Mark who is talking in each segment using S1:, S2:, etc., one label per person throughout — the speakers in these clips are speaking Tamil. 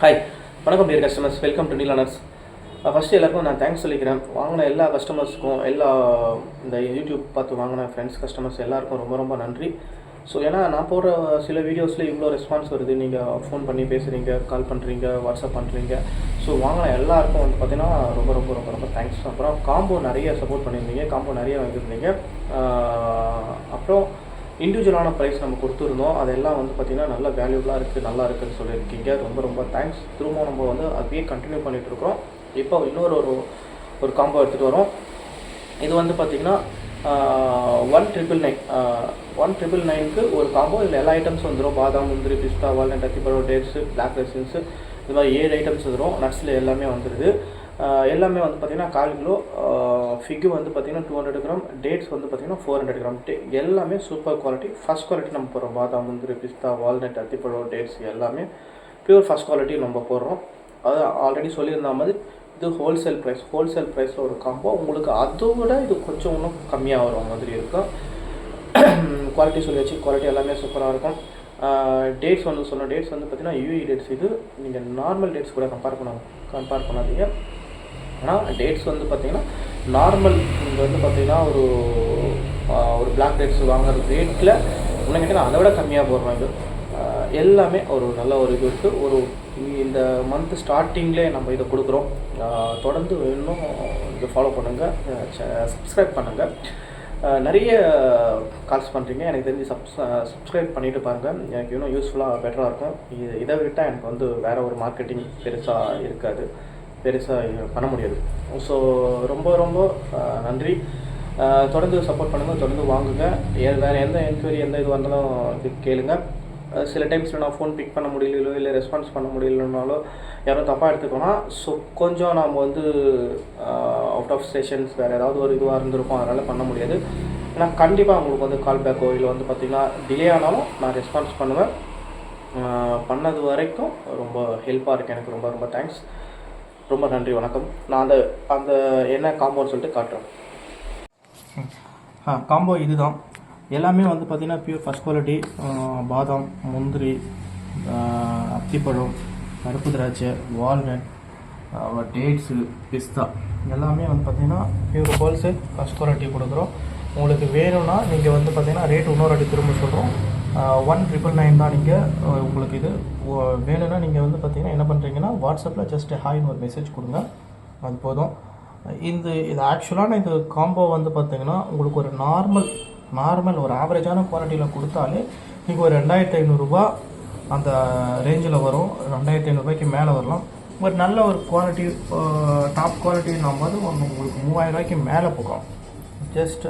S1: ஹாய், வணக்கம் டியர் கஸ்டமர்ஸ், வெல்கம் டு நீலானர்ஸ். ஃபஸ்ட்டு எல்லாருக்கும் நான் தேங்க்ஸ் சொல்லிக்கிறேன். வாங்கின எல்லா கஸ்டமர்ஸுக்கும், இந்த யூடியூப் பார்த்து வாங்கின ஃப்ரெண்ட்ஸ் கஸ்டமர்ஸ் எல்லாருக்கும் ரொம்ப ரொம்ப நன்றி. ஸோ ஏன்னா நான் போடுற சில வீடியோஸில் இவ்வளோ ரெஸ்பான்ஸ் வருது. நீங்கள் ஃபோன் பண்ணி பேசுகிறீங்க, கால் பண்ணுறீங்க, வாட்ஸ்அப் பண்ணுறீங்க. ஸோ வாங்கின எல்லாருக்கும் வந்து பார்த்திங்கன்னா ரொம்ப ரொம்ப ரொம்ப ரொம்ப தேங்க்ஸ். அப்புறம் காம்போ நிறைய சப்போர்ட் பண்ணியிருந்தீங்க, காம்போ நிறைய வாங்கியிருந்தீங்க. அப்புறம் இண்டிவிஜுவலான ப்ரைஸ் நம்ம கொடுத்துருந்தோம். அதெல்லாம் வந்து பார்த்திங்கன்னா நல்ல வேல்யூபுளாக இருக்குது, நல்லா இருக்குதுன்னு சொல்லியிருக்கீங்க. ரொம்ப ரொம்ப தேங்க்ஸ். திரும்ப நம்ம வந்து அப்படியே கண்டினியூ பண்ணிகிட்ருக்கோம். இப்போ இன்னொரு ஒரு காம்போ எடுத்துகிட்டு வரோம். இது வந்து பார்த்திங்கன்னா 1,999க்கு ஒரு காம்போ. இதில் எல்லா ஐட்டம்ஸும் வந்துடும். பாதாம், முந்திரி, பிஸ்தா, வால்நட், அத்திப்பழம், டேட்ஸு, பிளாக் ரெசின்ஸு, இது மாதிரி 7 ஐட்டம்ஸ் வந்துடும். நட்ஸில் எல்லாமே வந்துடுது. எல்லாமே வந்து பார்த்திங்கன்னா 1/4 கிலோ. ஃபிக்கு வந்து பார்த்திங்கன்னா 200 கிராம். டேட்ஸ் வந்து பார்த்திங்கன்னா 400 கிராம். எல்லாமே சூப்பர் குவாலிட்டி, ஃபஸ்ட் குவாலிட்டி நம்ம போடுறோம். பாதாம், முந்திரி, பிஸ்தா, வால்நட், அத்திப்பழம், டேட்ஸ் எல்லாமே ப்யூர் ஃபஸ்ட் குவாலிட்டி நம்ம போடுறோம். அது ஆல்ரெடி சொல்லியிருந்த மாதிரி இது ஹோல்சேல் ப்ரைஸில் ஒரு காம்போ. உங்களுக்கு அதை விட இது கொஞ்சம் இன்னும் கம்மியாக வரும் மாதிரி இருக்கும். குவாலிட்டி சொல்லியாச்சு, குவாலிட்டி எல்லாமே சூப்பராக இருக்கும். டேட்ஸ் வந்து சொன்ன டேட்ஸ் வந்து பார்த்திங்கன்னா யூஇ டேட்ஸ். இது நீங்கள் நார்மல் டேட்ஸ் கூட கம்பேர் பண்ணாதீங்க. ஆனால் டேட்ஸ் வந்து பார்த்திங்கன்னா நார்மல், இங்கே வந்து பார்த்திங்கன்னா ஒரு பிளாக் டேட்ஸ் வாங்குற ரேட்டில் இன்னும் கேட்டிங்கன்னா அதை விட கம்மியாக போடுறோம். இது எல்லாமே ஒரு நல்ல ஒரு இது இருக்குது. இந்த மந்த் ஸ்டார்டிங்லேயே நம்ம இதை கொடுக்குறோம். தொடர்ந்து இன்னும் இதை ஃபாலோ பண்ணுங்கள், சப்ஸ்கிரைப் பண்ணுங்கள். நிறைய கால்ஸ் பண்ணுறீங்க, எனக்கு தெரிஞ்சு சப்ஸ்கிரைப் பண்ணிவிட்டு பாருங்கள். எனக்கு இன்னும் யூஸ்ஃபுல்லாக பெட்டராக இருக்கும். இதை விட்டால் எனக்கு வந்து வேறு ஒரு மார்க்கெட்டிங் பெருசாக இருக்காது, பெருசாக பண்ண முடியாது. ஸோ ரொம்ப ரொம்ப நன்றி. தொடர்ந்து சப்போர்ட் பண்ணுங்கள், தொடர்ந்து வாங்குங்க. வேறு எந்த என்கொயரி எந்த இது வந்தாலும் இது கேளுங்க. சில டைம்ஸில் நான் ஃபோன் பிக் பண்ண முடியலையோ இல்லை ரெஸ்பான்ஸ் பண்ண முடியலனாலோ யாரும் தப்பாக எடுத்துக்கோனா. ஸோ கொஞ்சம் நாம் வந்து அவுட் ஆஃப் ஸ்டேஷன்ஸ் வேறு ஏதாவது ஒரு இதுவாக இருந்திருக்கும், அதனால் பண்ண முடியாது. ஏன்னா கண்டிப்பாக உங்களுக்கு வந்து கால் பேக்கோ இல்லை வந்து பார்த்திங்கன்னா டிலே ஆனாலும் நான் ரெஸ்பான்ஸ் பண்ணுவேன். பண்ணது வரைக்கும் ரொம்ப ஹெல்ப்பாக இருக்குது. எனக்கு ரொம்ப ரொம்ப தேங்க்ஸ், ரொம்ப நன்றி, வணக்கம். நான் அந்த என்ன காம்போன்னு சொல்லிட்டு காட்டுறேன். காம்போ இதுதான். எல்லாமே வந்து பார்த்திங்கன்னா பியூர் ஃபஸ்ட் குவாலிட்டி. பாதாம், முந்திரி, அத்திப்பழம், கருப்பு திராட்சை, வால்நட், டேட்ஸு, பிஸ்தா எல்லாமே வந்து பார்த்திங்கன்னா பியூர் ஹோல்சேல் ஃபஸ்ட் குவாலிட்டி கொடுக்குறோம். உங்களுக்கு வேணும்னா நீங்கள் வந்து பார்த்திங்கன்னா ரேட் இன்னொரு அடி திரும்ப சொல்கிறோம். 1,999 தான். நீங்கள் உங்களுக்கு இது வேணும்னா நீங்கள் வந்து பார்த்திங்கன்னா என்ன பண்ணுறீங்கன்னா வாட்ஸ்அப்பில் ஜஸ்ட் ஹாய்னு ஒரு மெசேஜ் கொடுங்க, அது போதும். இது ஆக்சுவலான இது காம்போ வந்து பார்த்திங்கன்னா உங்களுக்கு ஒரு நார்மல் ஒரு ஆவரேஜான குவாலிட்டியில் கொடுத்தாலே நீங்கள் ஒரு 2,500 அந்த ரேஞ்சில் வரும். 2,500 மேலே வரலாம். ஒரு நல்ல ஒரு குவாலிட்டி, டாப் குவாலிட்டின்னும் போது உங்களுக்கு 3,000 மேலே போகும். ஜஸ்ட்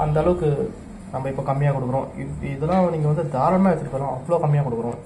S1: அந்த அளவுக்கு நம்ம இப்போ கம்மியாக கொடுக்குறோம். இதெல்லாம் நீங்கள் வந்து தாராளமாக எடுத்துகிட்டு போகலாம், அவ்வளோ கம்மியாக கொடுக்குறோம்.